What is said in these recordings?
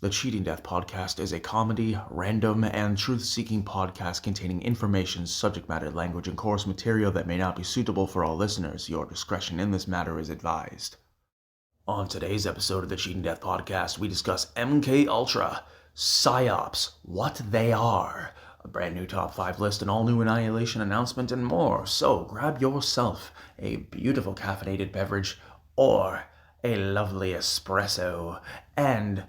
The Cheating Death Podcast is a comedy, random, and truth-seeking podcast containing information, subject matter, language, and course material that may not be suitable for all listeners. Your discretion in this matter is advised. On today's episode of the Cheating Death Podcast, we discuss MK Ultra, Psy Ops, what they are, a brand new top 5 list, an all-new Annihilation Announcement, and more. So grab yourself a beautiful caffeinated beverage or a lovely espresso, and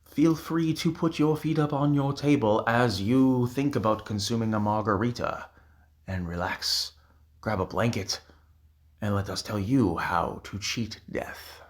feel free to put your feet up on your table as you think about consuming a margarita, and relax, grab a blanket, and let us tell you how to cheat death.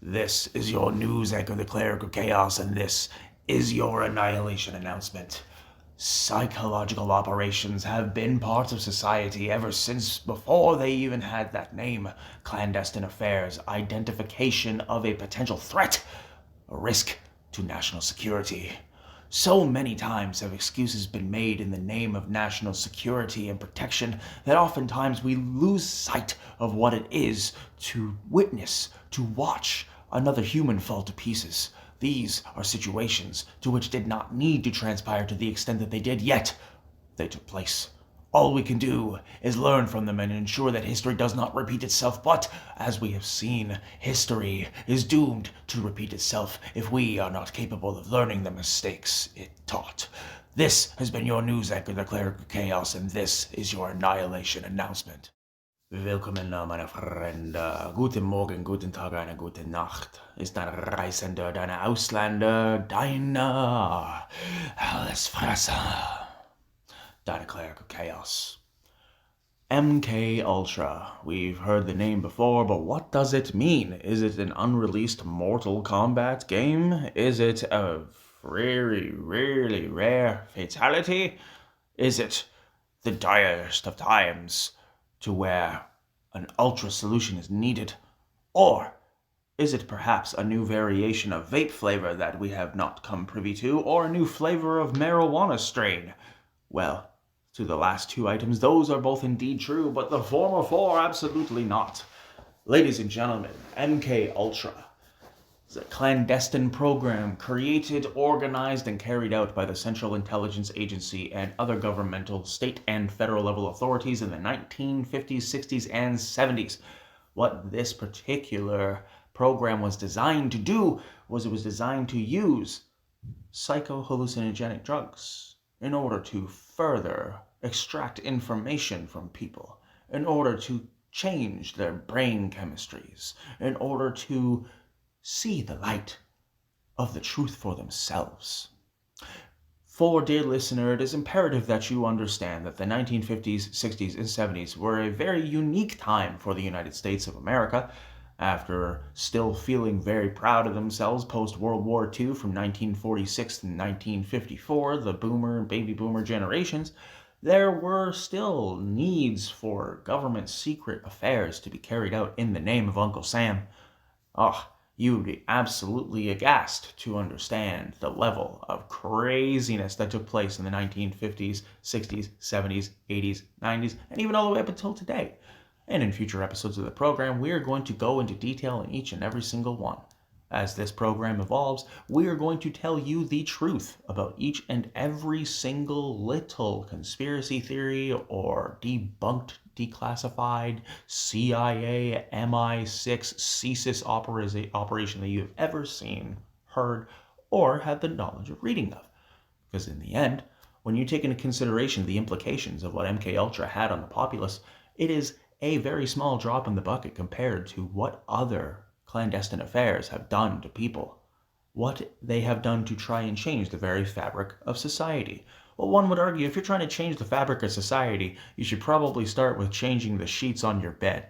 This is your news anchor, the Cleric of Chaos, and this is your Annihilation Announcement. Psychological operations have been part of society ever since before they even had that name. Clandestine affairs, identification of a potential threat, a risk to national security. So many times have excuses been made in the name of national security and protection that oftentimes we lose sight of what it is to witness, to watch another human fall to pieces. These are situations to which did not need to transpire to the extent that they did, yet they took place. All we can do is learn from them and ensure that history does not repeat itself, but as we have seen, history is doomed to repeat itself if we are not capable of learning the mistakes it taught. This has been your news anchor, the Cleric of Chaos, and this is your Annihilation Announcement. Willkommen, meine Freunde. Guten Morgen, guten Tag, eine gute Nacht. Ist dein Reisender, deine Ausländer, deine Allesfresser, deine Cleric of Chaos. MK Ultra. We've heard the name before, but what does it mean? Is it an unreleased Mortal Kombat game? Is it a really, really rare fatality? Is it the direst of times to where an ultra solution is needed? Or is it perhaps a new variation of vape flavor that we have not come privy to, or a new flavor of marijuana strain? Well, to the last two items, those are both indeed true, but the former four, absolutely not. Ladies and gentlemen, MK Ultra is a clandestine program created, organized, and carried out by the Central Intelligence Agency and other governmental, state, and federal level authorities in the 1950s, 60s, and 70s. What this particular program was designed to do was it was designed to use psycho-hallucinogenic drugs in order to further extract information from people, in order to change their brain chemistries, in order to see the light of the truth for themselves. For, dear listener, it is imperative that you understand that the 1950s, 60s, and 70s were a very unique time for the United States of America. After still feeling very proud of themselves post-World War II from 1946 to 1954, the boomer and baby boomer generations, there were still needs for government secret affairs to be carried out in the name of Uncle Sam. You would be absolutely aghast to understand the level of craziness that took place in the 1950s, 60s, 70s, 80s, 90s, and even all the way up until today. And in future episodes of the program, we are going to go into detail in each and every single one. As this program evolves, we are going to tell you the truth about each and every single little conspiracy theory or debunked, declassified CIA, MI6, CSIS operation that you have ever seen, heard, or had the knowledge of reading of. Because in the end, when you take into consideration the implications of what MKUltra had on the populace, it is a very small drop in the bucket compared to what other clandestine affairs have done to people, what they have done to try and change the very fabric of society. Well, one would argue if you're trying to change the fabric of society, you should probably start with changing the sheets on your bed.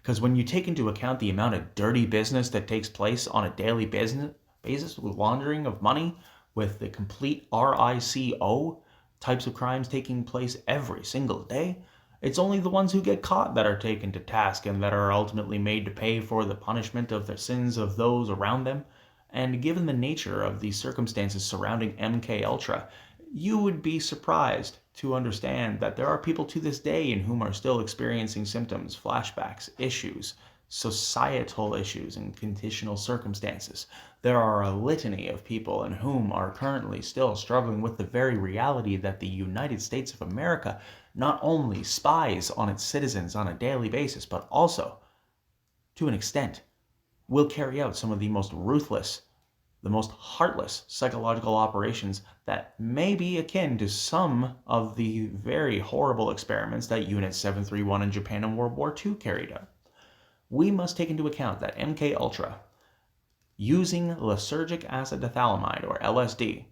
Because when you take into account the amount of dirty business that takes place on a daily basis with laundering of money, with the complete RICO types of crimes taking place every single day, it's only the ones who get caught that are taken to task and that are ultimately made to pay for the punishment of the sins of those around them. And given the nature of the circumstances surrounding MKUltra, you would be surprised to understand that there are people to this day in whom are still experiencing symptoms, flashbacks, issues, societal issues, and conditional circumstances. There are a litany of people in whom are currently still struggling with the very reality that the United States of America not only spies on its citizens on a daily basis, but also, to an extent, will carry out some of the most ruthless, the most heartless psychological operations that may be akin to some of the very horrible experiments that Unit 731 in Japan in World War II carried out. We must take into account that MKUltra, using lysergic acid ethylamide, or LSD,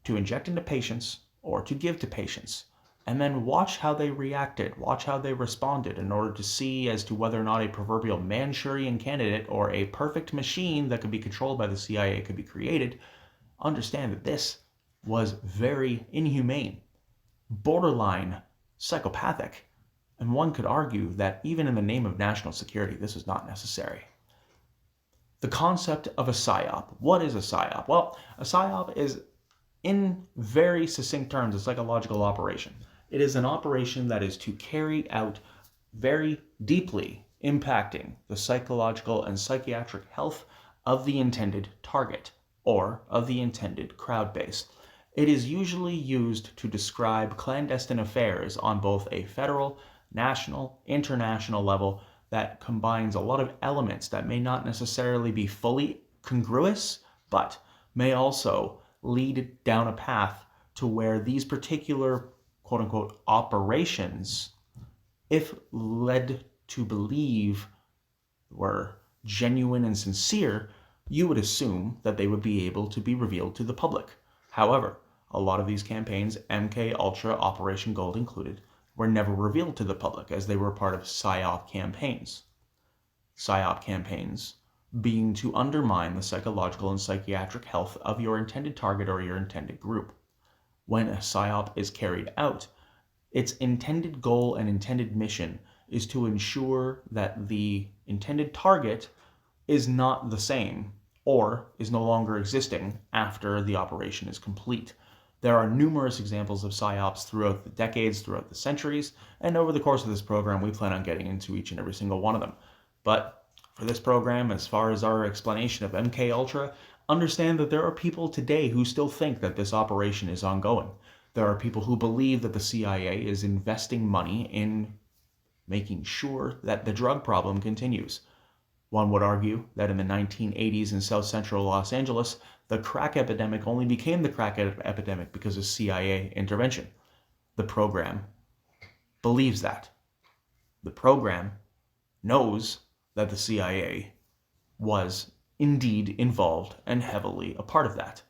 to inject into patients or to give to patients, and then watch how they reacted, watch how they responded in order to see as to whether or not a proverbial Manchurian candidate or a perfect machine that could be controlled by the CIA could be created. Understand that this was very inhumane, borderline psychopathic, and one could argue that even in the name of national security, this is not necessary. The concept of a PSYOP. What is a PSYOP? Well, a PSYOP is, in very succinct terms, a psychological operation. It is an operation that is to carry out very deeply impacting the psychological and psychiatric health of the intended target or of the intended crowd base. It is usually used to describe clandestine affairs on both a federal, national, international level that combines a lot of elements that may not necessarily be fully congruous, but may also lead down a path to where these particular quote-unquote operations, if led to believe were genuine and sincere, you would assume that they would be able to be revealed to the public. However, a lot of these campaigns, MKUltra, Operation Gold included, were never revealed to the public as they were part of PSYOP campaigns. PSYOP campaigns being to undermine the psychological and psychiatric health of your intended target or your intended group. When a PSYOP is carried out, its intended goal and intended mission is to ensure that the intended target is not the same or is no longer existing after the operation is complete. There are numerous examples of PSYOPs throughout the decades, throughout the centuries, and over the course of this program, we plan on getting into each and every single one of them. But for this program, as far as our explanation of MKUltra, understand that there are people today who still think that this operation is ongoing. There are people who believe that the CIA is investing money in making sure that the drug problem continues. One would argue that in the 1980s in South Central Los Angeles, the crack epidemic only became the crack epidemic because of CIA intervention. The program believes that. The program knows that the CIA was indeed involved and heavily a part of that.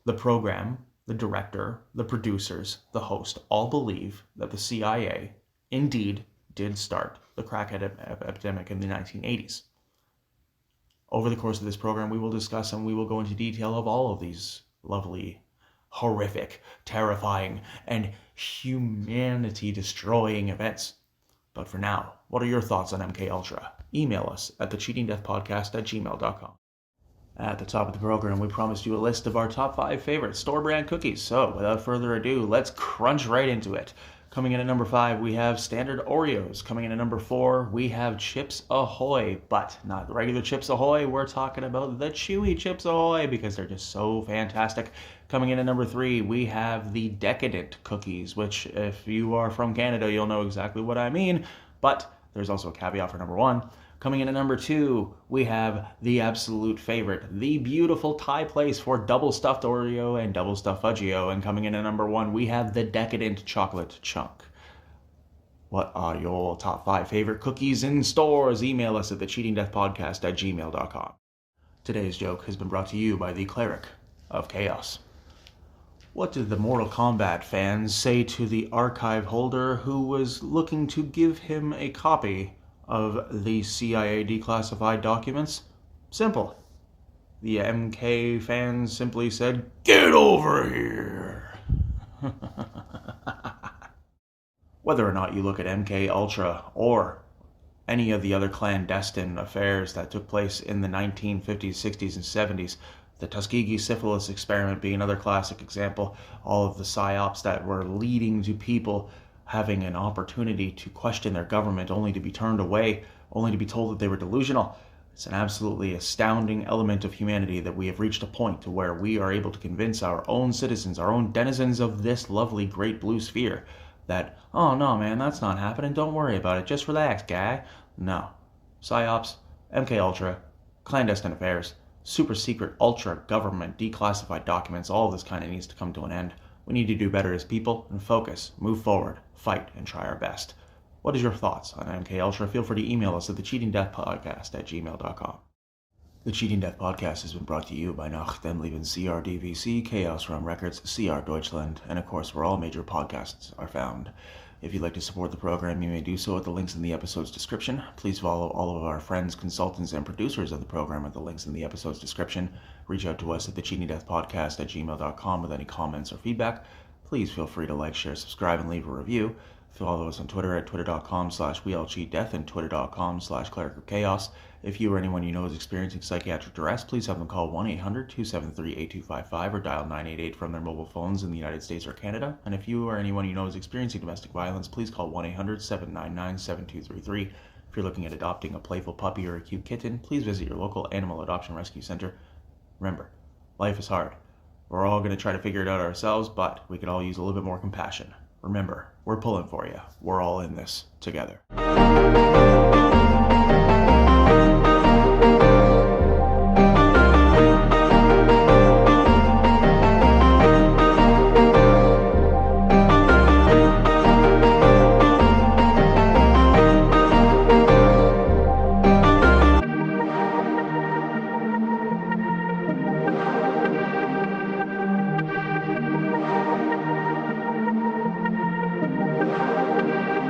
The program, the director, the producers, the host all believe that the CIA indeed did start the crack epidemic in the 1980s. Over the course of this program, we will discuss and we will go into detail of all of these lovely, horrific, terrifying, and humanity-destroying events. But for now, what are your thoughts on MKUltra? Email us at thecheatingdeathpodcast@gmail.com. At the top of the program, we promised you a list of our top 5 favorite store-brand cookies. So, without further ado, let's crunch right into it. Coming in at number 5, we have standard Oreos. Coming in at number 4, we have Chips Ahoy, but not the regular Chips Ahoy. We're talking about the chewy Chips Ahoy because they're just so fantastic. Coming in at number 3, we have the Decadent cookies, which if you are from Canada, you'll know exactly what I mean, but there's also a caveat for number 1. Coming in at number 2, we have the absolute favorite, the beautiful Thai place for double stuffed Oreo and double stuffed Fudgio. And coming in at number 1, we have the decadent chocolate chunk. What are your top 5 favorite cookies in stores? Email us at thecheatingdeathpodcast@gmail.com. Today's joke has been brought to you by the Cleric of Chaos. What did the Mortal Kombat fans say to the archive holder who was looking to give him a copy of the CIA declassified documents? Simple. The MK fans simply said, "Get over here!" Whether or not you look at MK Ultra or any of the other clandestine affairs that took place in the 1950s, 60s, and 70s, the Tuskegee syphilis experiment being another classic example, all of the Psy Ops that were leading to people having an opportunity to question their government only to be turned away, only to be told that they were delusional. It's an absolutely astounding element of humanity that we have reached a point to where we are able to convince our own citizens, our own denizens of this lovely great blue sphere, that, oh no man, that's not happening, don't worry about it, just relax, guy. No. Psy Ops, MK Ultra, clandestine affairs, super secret, ultra government, declassified documents, all of this kind of needs to come to an end. We need to do better as people and focus, move forward, fight, and try our best. What is your thoughts on MK Ultra? Feel free to email us at thecheatingdeathpodcast@gmail.com. The Cheating Death Podcast has been brought to you by Nach dem Leben CRDVC, Chaos Realm Records, CR Deutschland, and of course where all major podcasts are found. If you'd like to support the program, you may do so at the links in the episode's description. Please follow all of our friends, consultants, and producers of the program at the links in the episode's description. Reach out to us at thecheatingdeathpodcast@gmail.com with any comments or feedback. Please feel free to like, share, subscribe, and leave a review. Follow us on Twitter at twitter.com/weallcheatdeath and twitter.com/clericofchaos. If you or anyone you know is experiencing psychiatric duress, please have them call 1-800-273-8255 or dial 988 from their mobile phones in the United States or Canada. And if you or anyone you know is experiencing domestic violence, please call 1-800-799-7233. If you're looking at adopting a playful puppy or a cute kitten, please visit your local animal adoption rescue center. Remember, life is hard. We're all going to try to figure it out ourselves, but we could all use a little bit more compassion. Remember, we're pulling for you. We're all in this together.